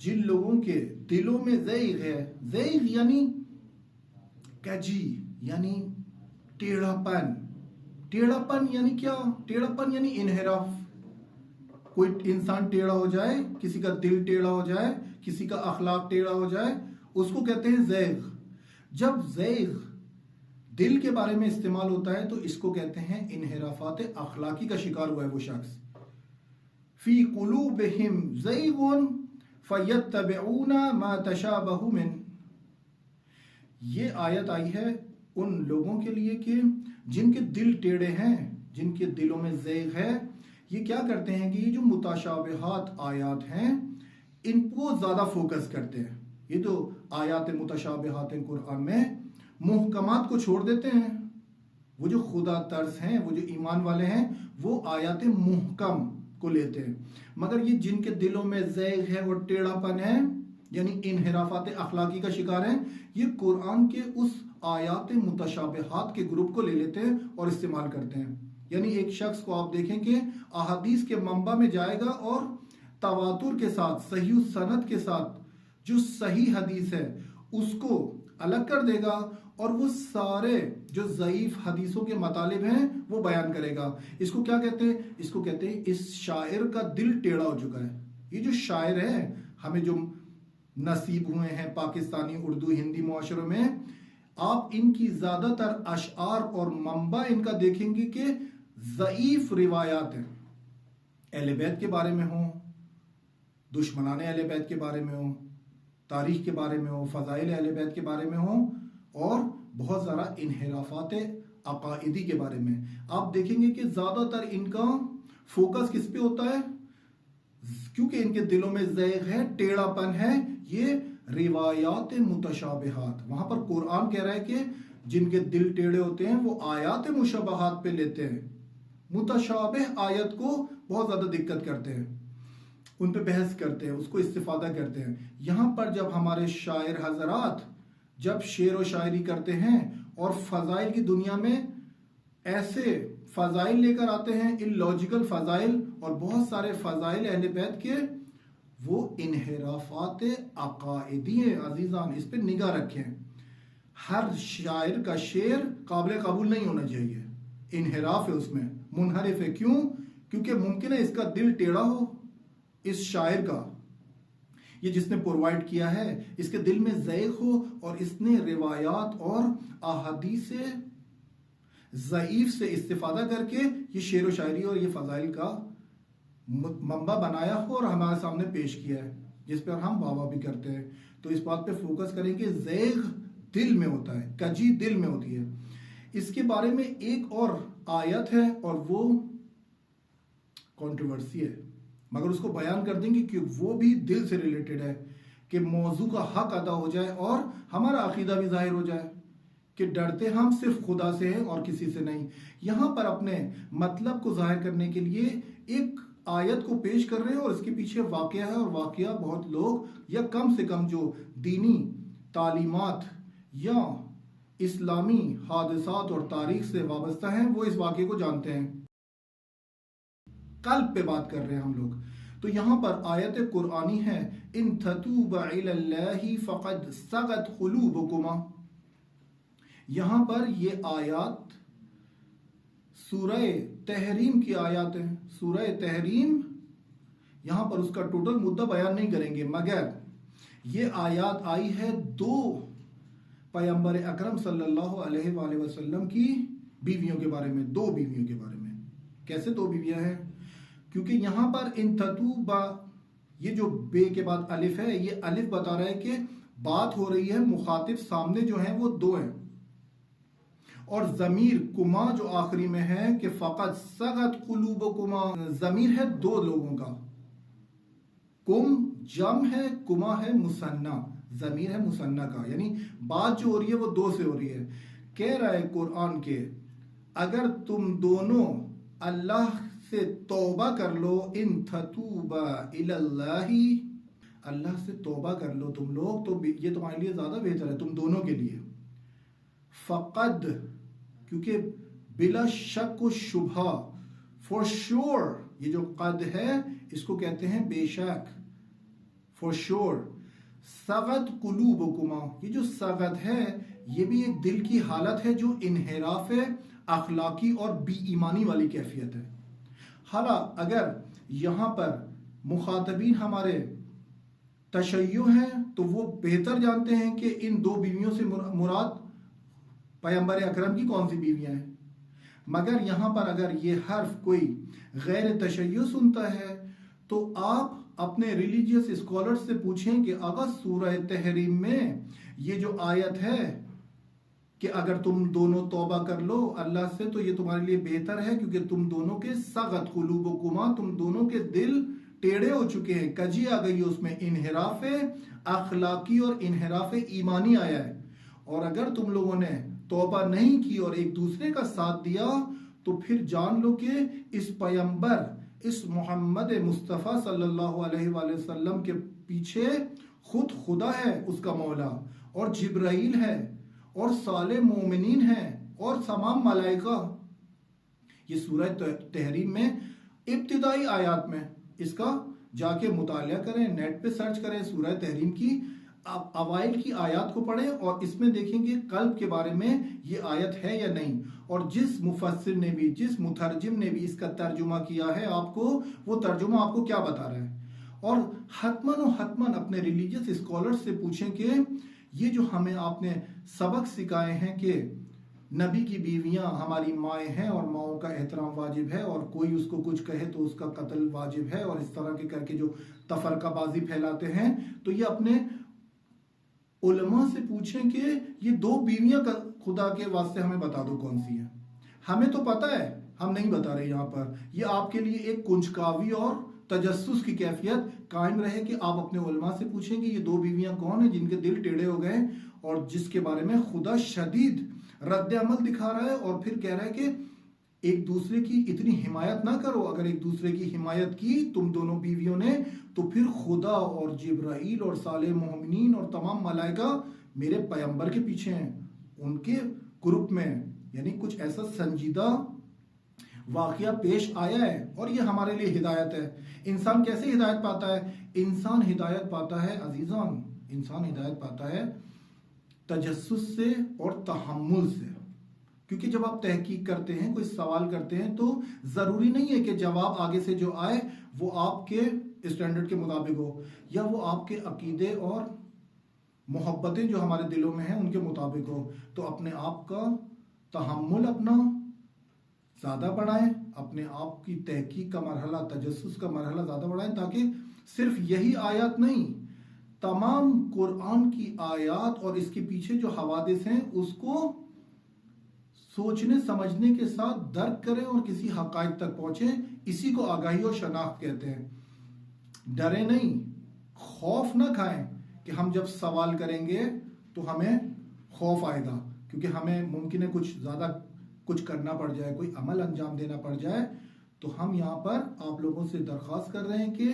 جن لوگوں کے دلوں میں زیغ ہے. زیغ یعنی کجی، یعنی ٹیڑھا پن. ٹیڑھا پن یعنی کیا؟ ٹیڑھا پن یعنی انحراف. کوئی انسان ٹیڑھا ہو جائے، کسی کا دل ٹیڑھا ہو جائے، کسی کا اخلاق ٹیڑھا ہو جائے، اس کو کہتے ہیں زیغ. جب زیغ دل کے بارے میں استعمال ہوتا ہے تو اس کو کہتے ہیں انحرافات اخلاقی کا شکار ہوا ہے وہ شخص. فی قلوبہم زیغ فیتبعون ما تشابہ من. یہ آیت آئی ہے ان لوگوں کے لیے کہ جن کے دل ٹیڑھے ہیں، جن کے دلوں میں زیغ ہے. یہ کیا کرتے ہیں کہ یہ جو متشابہات آیات ہیں ان کو زیادہ فوکس کرتے ہیں. یہ تو آیات متشابہات ہیں قرآن میں، محکمات کو چھوڑ دیتے ہیں. وہ جو خدا ترس ہیں، وہ جو ایمان والے ہیں، وہ آیات محکم کو لیتے ہیں. مگر یہ جن کے دلوں میں زیغ ہے اور ٹیڑھا پن ہے، یعنی انحرافات اخلاقی کا شکار ہیں، یہ قرآن کے اس آیات متشابہات کے گروپ کو لے لیتے ہیں اور استعمال کرتے ہیں. یعنی ایک شخص کو آپ دیکھیں کہ احادیث کے منبع میں جائے گا اور تواتر کے ساتھ، صحیح السند کے ساتھ جو صحیح حدیث ہے اس کو الگ کر دے گا، اور وہ سارے جو ضعیف حدیثوں کے مطالب ہیں وہ بیان کرے گا. اس کو کیا کہتے ہیں؟ اس کو کہتے ہیں اس شاعر کا دل ٹیڑھا ہو چکا ہے. یہ جو شاعر ہے، ہمیں جو نصیب ہوئے ہیں پاکستانی اردو ہندی معاشروں میں، آپ ان کی زیادہ تر اشعار اور منبع ان کا دیکھیں گے کہ ضعیف روایات ہیں. اہل بیت کے بارے میں ہوں، دشمنان اہل بیت کے بارے میں ہوں، تاریخ کے بارے میں ہوں، فضائل اہل بیت کے بارے میں ہوں، اور بہت زیادہ انحرافات عقائدی کے بارے میں. آپ دیکھیں گے کہ زیادہ تر ان کا فوکس کس پہ ہوتا ہے؟ کیونکہ ان کے دلوں میں زیغ ہے، ٹیڑھا پن ہے، یہ روایات متشابہات. وہاں پر قرآن کہہ رہا ہے کہ جن کے دل ٹیڑھے ہوتے ہیں وہ آیات مشابہات پہ لیتے ہیں، متشابہ آیت کو بہت زیادہ دقت کرتے ہیں، ان پہ بحث کرتے ہیں، اس کو استفادہ کرتے ہیں. یہاں پر جب ہمارے شاعر حضرات جب شعر و شاعری کرتے ہیں اور فضائل کی دنیا میں ایسے فضائل لے کر آتے ہیں، اللاجیکل فضائل اور بہت سارے فضائل اہل بیت کے، وہ انحرافات عقائدی ہیں. عزیزان اس پہ نگاہ رکھیں. ہر شاعر کا شعر قابل قبول نہیں ہونا چاہیے. انحراف ہے اس میں، منحرف ہے. کیوں؟ کیونکہ ممکن ہے اس کا دل ٹیڑھا ہو، اس شاعر کا، یہ جس نے پرووائڈ کیا ہے، اس کے دل میں زیغ ہو، اور اس نے روایات اور احادیث ضعیف سے استفادہ کر کے یہ شعر و شاعری اور یہ فضائل کا منبع بنایا ہو اور ہمارے سامنے پیش کیا ہے، جس پر ہم واہ واہ بھی کرتے ہیں. تو اس بات پہ فوکس کریں کہ زیغ دل میں ہوتا ہے، کجی دل میں ہوتی ہے. اس کے بارے میں ایک اور آیت ہے اور وہ کنٹروورسی ہے، مگر اس کو بیان کر دیں گے کہ وہ بھی دل سے ریلیٹڈ ہے، کہ موضوع کا حق ادا ہو جائے اور ہمارا عقیدہ بھی ظاہر ہو جائے کہ ڈرتے ہم صرف خدا سے ہیں اور کسی سے نہیں. یہاں پر اپنے مطلب کو ظاہر کرنے کے لیے ایک آیت کو پیش کر رہے ہیں اور اس کے پیچھے واقعہ ہے، اور واقعہ بہت لوگ یا کم سے کم جو دینی تعلیمات یا اسلامی حادثات اور تاریخ سے وابستہ ہیں وہ اس واقعے کو جانتے ہیں۔ قلب پہ بات کر رہے ہیں ہم لوگ، تو یہاں پر آیت قرآنی ہے ان تتوبا الی اللہ فقد صغت قلوبکما۔ یہاں پر یہ آیات سورہ تحریم کی آیات ہیں۔ سورہ تحریم یہاں پر اس کا ٹوٹل مدہ بیان نہیں کریں گے، مگر یہ آیات آئی ہے دو پیغمبر اکرم صلی اللہ علیہ وآلہ وسلم کی بیویوں کے بارے میں، دو بیویوں کے بارے میں۔ کیسے دو بیویاں ہیں؟ کیونکہ یہاں پر ان تتوبا، یہ جو بے کے بعد الف ہے، یہ الف بتا رہا ہے کہ بات ہو رہی ہے، مخاطب سامنے جو ہیں وہ دو ہیں، اور ضمیر کما جو آخری میں ہے کہ فقط صغت قلوبکما، ضمیر ہے دو لوگوں کا، کم جم ہے، کما ہے مثنی، ضمیر ہے مثنی کا، یعنی بات جو ہو رہی ہے وہ دو سے ہو رہی ہے۔ کہہ رہا ہے قرآن کے اگر تم دونوں اللہ سے توبہ کر لو، ان تتوبا الی اللہ، اللہ سے توبہ کر لو تم لوگ، تو یہ تمہارے لیے زیادہ بہتر ہے، تم دونوں کے لیے۔ فقد، کیونکہ بلا شک و شبہ، فور شور، یہ جو قد ہے اس کو کہتے ہیں بے شک، فور شور۔ صغت قلوبکما، یہ جو صغت ہے یہ بھی ایک دل کی حالت ہے جو انحراف اخلاقی اور بی ایمانی والی کیفیت ہے۔ حالانکہ اگر یہاں پر مخاطبین ہمارے تشیع ہیں تو وہ بہتر جانتے ہیں کہ ان دو بیویوں سے مراد پیغمبر اکرم کی کون سی بیویاں ہیں، مگر یہاں پر اگر یہ حرف کوئی غیر تشیع سنتا ہے تو آپ اپنے ریلیجیس اسکالر سے پوچھیں کہ آقا سورہ تحریم میں یہ جو آیت ہے کہ اگر تم دونوں توبہ کر لو اللہ سے تو یہ تمہارے لیے بہتر ہے، کیونکہ تم دونوں کے صغت قلوبکما، تم دونوں کے دل ٹیڑے ہو چکے ہیں، کجی آ گئی ہے، اس میں انحراف اخلاقی اور انحراف ایمانی آیا ہے، اور اگر تم لوگوں نے توبہ نہیں کی اور ایک دوسرے کا ساتھ دیا تو پھر جان لو کہ اس پیغمبر، اس محمد مصطفیٰ صلی اللہ علیہ وآلہ وسلم کے پیچھے خود خدا ہے، اس کا مولا، اور جبرائیل ہے، اور صالح مومنین ہیں، اور تمام ملائکہ۔ یہ سورہ تحریم میں ابتدائی آیات میں، اس کا جا کے مطالعہ کریں، نیٹ پہ سرچ کریں سورہ تحریم کی اوائل کی آیات کو پڑھیں اور اس میں دیکھیں گے قلب کے بارے میں یہ آیت ہے یا نہیں، اور جس مفسر نے بھی، جس مترجم نے بھی اس کا ترجمہ کیا ہے آپ کو، وہ ترجمہ آپ کو کیا بتا رہا ہے۔ اور حتماً و حتماً اپنے ریلیجیس اسکالر سے پوچھیں کہ یہ جو ہمیں آپ نے سبق سکھائے ہیں کہ نبی کی بیویاں ہماری مائیں ہیں اور ماؤں کا احترام واجب ہے، اور کوئی اس کو کچھ کہے تو اس کا قتل واجب ہے، اور اس طرح کے کر کے جو تفرقہ بازی پھیلاتے ہیں، تو یہ اپنے علماء سے پوچھیں کہ یہ دو بیویاں خدا کے واسطے ہمیں بتا دو کون سی ہیں۔ ہمیں تو پتہ ہے، ہم نہیں بتا رہے یہاں پر، یہ آپ کے لیے ایک کنجکاوی اور تجسس کی کیفیت قائم رہے کہ آپ اپنے علماء سے پوچھیں کہ یہ دو بیویاں کون ہیں جن کے دل ٹیڑے ہو گئے اور جس کے بارے میں خدا شدید رد عمل دکھا رہا ہے، اور پھر کہہ رہا ہے کہ ایک دوسرے کی اتنی حمایت نہ کرو، اگر ایک دوسرے کی حمایت کی تم دونوں بیویوں نے تو پھر خدا اور جبرائیل اور صالح مومنین اور تمام ملائکہ میرے پیغمبر کے پیچھے ہیں، ان کے گروپ میں، یعنی کچھ ایسا سنجیدہ واقعہ پیش آیا ہے، اور یہ ہمارے لیے ہدایت ہے۔ انسان کیسے ہدایت پاتا ہے؟ انسان ہدایت پاتا ہے عزیزان، انسان ہدایت پاتا ہے تجسس سے اور تحمل سے، کیونکہ جب آپ تحقیق کرتے ہیں، کوئی سوال کرتے ہیں، تو ضروری نہیں ہے کہ جواب آگے سے جو آئے وہ آپ کے اسٹینڈرڈ کے مطابق ہو، یا وہ آپ کے عقیدے اور محبتیں جو ہمارے دلوں میں ہیں ان کے مطابق ہو۔ تو اپنے آپ کا تحمل اپنا زیادہ بڑھائیں، اپنے آپ کی تحقیق کا مرحلہ، تجسس کا مرحلہ زیادہ بڑھائیں، تاکہ صرف یہی آیات نہیں، تمام قرآن کی آیات اور اس کے پیچھے جو حوادث ہیں اس کو سوچنے سمجھنے کے ساتھ درک کریں اور کسی حقائق تک پہنچیں۔ اسی کو آگاہی اور شناخت کہتے ہیں۔ ڈرے نہیں، خوف نہ کھائیں کہ ہم جب سوال کریں گے تو ہمیں خوف آئے گا، کیونکہ ہمیں ممکن ہے کچھ زیادہ کچھ کرنا پڑ جائے، کوئی عمل انجام دینا پڑ جائے، تو ہم یہاں پر آپ لوگوں سے درخواست کر رہے ہیں کہ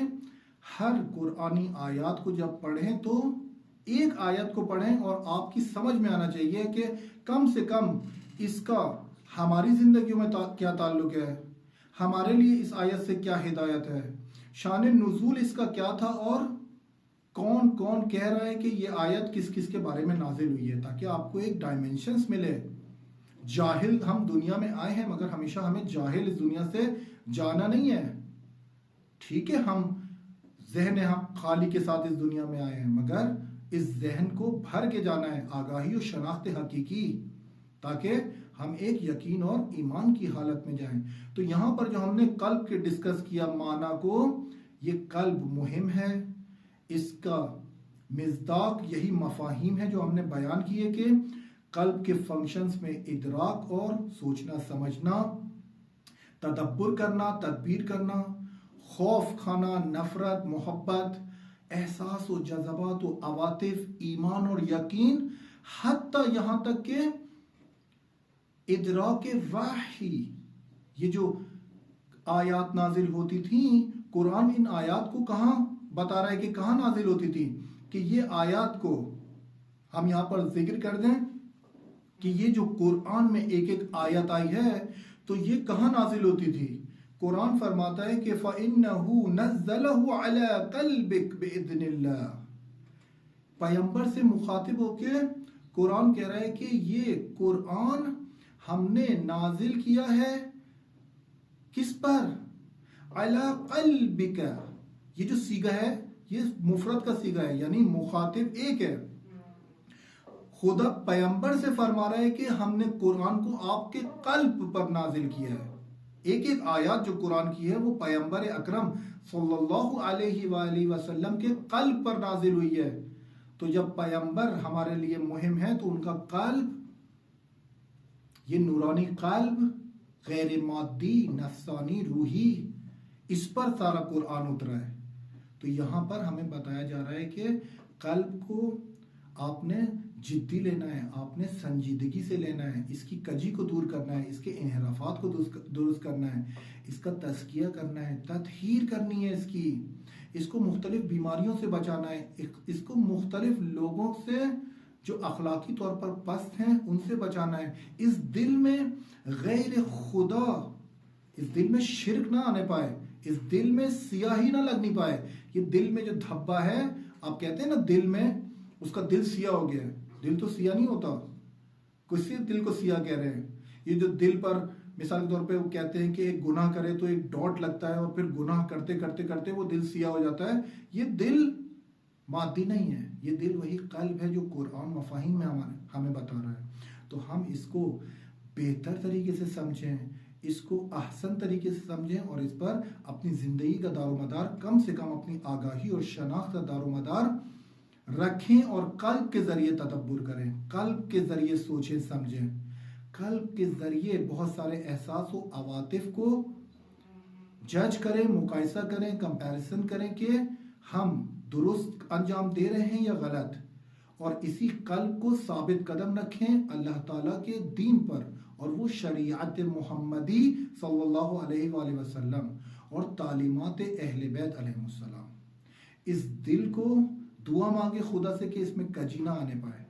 ہر قرآنی آیات کو جب پڑھیں تو ایک آیت کو پڑھیں اور آپ کی سمجھ میں آنا چاہیے کہ کم سے کم اس کا ہماری زندگیوں میں کیا تعلق ہے، ہمارے لیے اس آیت سے کیا ہدایت ہے، شان نزول اس کا کیا تھا، اور کون کون کہہ رہا ہے کہ یہ آیت کس کس کے بارے میں نازل ہوئی ہے، تاکہ آپ کو ایک ڈائمنشنز ملے۔ جاہل ہم دنیا میں آئے ہیں، مگر ہمیشہ ہمیں جاہل اس دنیا سے جانا نہیں ہے۔ ٹھیک ہے، ہم ذہن خالی کے ساتھ اس دنیا میں آئے ہیں، مگر اس ذہن کو بھر کے جانا ہے آگاہی و شناخت حقیقی، تاکہ ہم ایک یقین اور ایمان کی حالت میں جائیں۔ تو یہاں پر جو ہم نے قلب کے ڈسکس کیا معنی کو، یہ قلب مہم ہے، اس کا مصداق یہی مفاہیم ہے جو ہم نے بیان کیے کہ قلب کے فنکشنز میں ادراک اور سوچنا سمجھنا، تدبر کرنا، تدبیر کرنا، خوف کھانا، نفرت، محبت، احساس و جذبات و عواطف، ایمان اور یقین، حتیٰ یہاں تک کہ ادراک وحی، یہ جو آیات نازل ہوتی تھیں، قرآن ان آیات کو کہاں بتا رہا ہے کہ کہاں نازل ہوتی تھی، کہ یہ آیات کو ہم یہاں پر ذکر کر دیں کہ یہ جو قرآن میں ایک ایک آیت آئی ہے تو یہ کہاں نازل ہوتی تھی۔ قرآن فرماتا ہے کہ فَإِنَّهُ نَزَّلَهُ عَلَىٰ قَلْبِكَ بِإِذْنِ اللَّهِ، پیغمبر سے مخاطب ہو کے قرآن کہہ رہا ہے کہ یہ قرآن ہم نے نازل کیا ہے کس پر؟ عَلَىٰ قَلْبِكَ، یہ جو صیغہ ہے یہ مفرد کا صیغہ ہے، یعنی مخاطب ایک ہے۔ خدا پیغمبر سے فرما رہا ہے کہ ہم نے قرآن کو آپ کے قلب پر نازل کیا ہے۔ ایک ایک آیات جو قرآن کی ہے وہ پیغمبر اکرم صلی اللہ علیہ وآلہ وسلم کے قلب پر نازل ہوئی ہے۔ تو جب پیغمبر ہمارے لیے مہم ہے تو ان کا قلب، یہ نورانی قلب، غیر مادی، نفسانی، روحی، اس پر سارا قرآن اترا ہے۔ تو یہاں پر ہمیں بتایا جا رہا ہے کہ قلب کو آپ نے جدی لینا ہے، آپ نے سنجیدگی سے لینا ہے، اس کی کجی کو دور کرنا ہے، اس کے انحرافات کو درست کرنا ہے، اس کا تزکیہ کرنا ہے، تطہیر کرنی ہے، اس کو مختلف بیماریوں سے بچانا ہے، اس کو مختلف لوگوں سے جو اخلاقی طور پر پست ہیں ان سے بچانا ہے۔ اس دل میں غیر خدا، اس دل میں شرک نہ آنے پائے، اس دل میں سیاہی نہ لگنی پائے۔ یہ دل میں جو دھبا ہے، آپ کہتے ہیں نا دل میں اس کا دل سیاہ ہو گیا ہے، دل تو سیاہ نہیں ہوتا، کسی دل کو سیاہ کہہ رہے ہیں۔ یہ جو دل پر مثال کے طور پہ وہ کہتے ہیں کہ ایک گناہ کرے تو ایک ڈاٹ لگتا ہے اور پھر گناہ کرتے کرتے کرتے وہ دل سیاہ ہو جاتا ہے، یہ دل مادی نہیں ہے، یہ دل وہی قلب ہے جو قرآن مفاہیم میں ہمیں بتا رہا ہے۔ تو ہم اس کو بہتر طریقے سے سمجھیں، اس کو احسن طریقے سے سمجھیں اور اس پر اپنی زندگی کا دار و مدار، کم سے کم اپنی آگاہی اور شناخت کا دار و مدار رکھیں، اور قلب کے ذریعے تدبر کریں، قلب کے ذریعے سوچیں سمجھیں، قلب کے ذریعے بہت سارے احساس و عواطف کو جج کریں، مقایسہ کریں، کمپیریزن کریں کہ ہم درست انجام دے رہے ہیں یا غلط، اور اسی قلب کو ثابت قدم رکھیں اللہ تعالیٰ کے دین پر اور وہ شریعت محمدی صلی اللہ علیہ وآلہ وسلم اور تعلیمات اہل بیت علیہ السلام۔ اس دل کو دعا مانگے خدا سے کہ اس میں کجی نہ آنے پائے،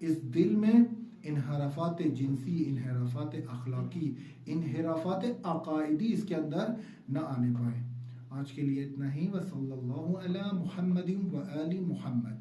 اس دل میں انحرافات جنسی، انحرافات اخلاقی، انحرافات عقائدی اس کے اندر نہ آنے پائے۔ آج کے لیے اتنا ہی، وصلی اللہ علی محمد و آل محمد۔